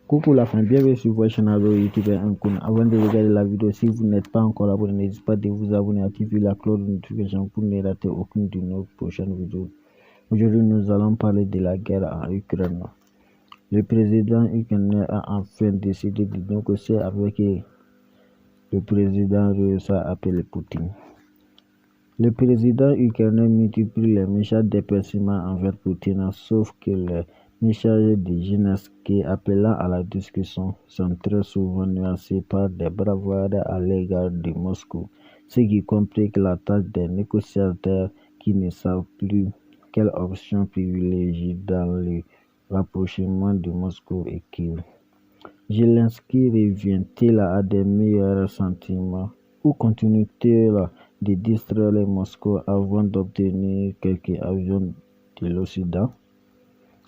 Coucou la fin, bienvenue sur votre chaîne YouTube Nkun. Avant de regarder la vidéo, si vous n'êtes pas encore abonné, n'hésitez pas de vous abonner, activer la cloche de notification pour ne rater aucune de nos prochaines vidéos. Aujourd'hui, nous allons parler de la guerre en Ukraine. Le président ukrainien a enfin décidé de négocier avec le président russe appelé Poutine. Le président ukrainien multiplie les messages d'apaisement envers Poutine, sauf que les messages de Zelensky appelant à la discussion sont très souvent nuancés par des bravades à l'égard de Moscou, ce qui complique la tâche des négociateurs qui ne savent plus quelle option privilégier dans le rapprochement de Moscou et Kiev. Zelensky revient-il à des meilleurs sentiments ou continue-t-il de distraire les Moscou avant d'obtenir quelques avions de l'Occident?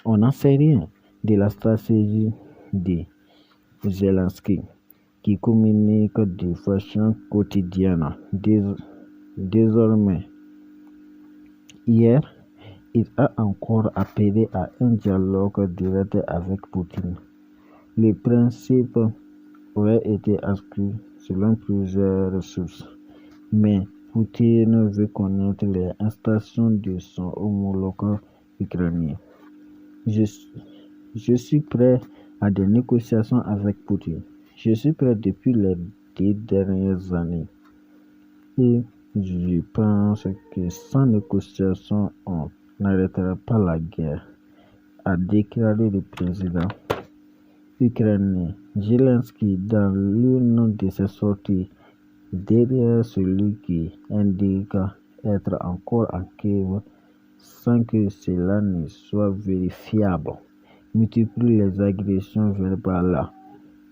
On n'en sait rien de la stratégie de Zelensky, qui communique de façon quotidienne. Désormais, hier, il a encore appelé à un dialogue direct avec Poutine. Le principe aurait été exclu selon plusieurs sources, mais Poutine veut connaître les intentions de son homologue ukrainien. Je suis prêt à des négociations avec Poutine. Je suis prêt depuis les 2 dernières années. Et je pense que sans négociation, on n'arrêtera pas la guerre, a déclaré le président ukrainien Zelensky dans l'une de ses sorties, derrière celui qui indique être encore en Kiev sans que cela ne soit vérifiable, multiplie les agressions verbales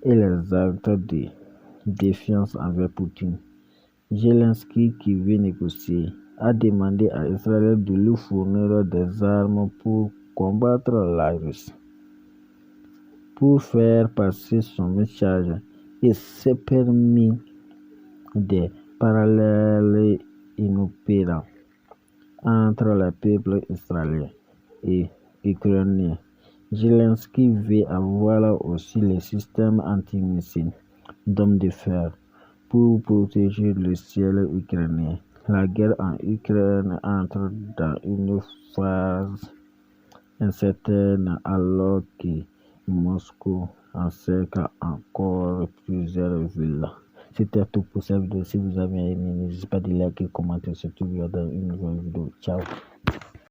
et les actes de défiance envers Poutine. Zelensky, qui veut négocier, a demandé à Israël de lui fournir des armes pour combattre la Russie. Pour faire passer son message, il s'est permis des parallèles inopérants entre les peuples israéliens et ukrainiens. Zelensky veut avoir aussi les systèmes anti-missiles d'hommes de fer pour protéger le ciel ukrainien. La guerre en Ukraine entre dans une phase incertaine alors que Moscou encercle encore plusieurs villes. C'était tout pour cette vidéo. Si vous avez aimé, n'hésitez pas à liker, commenter cette vidéo dans une nouvelle vidéo. Ciao.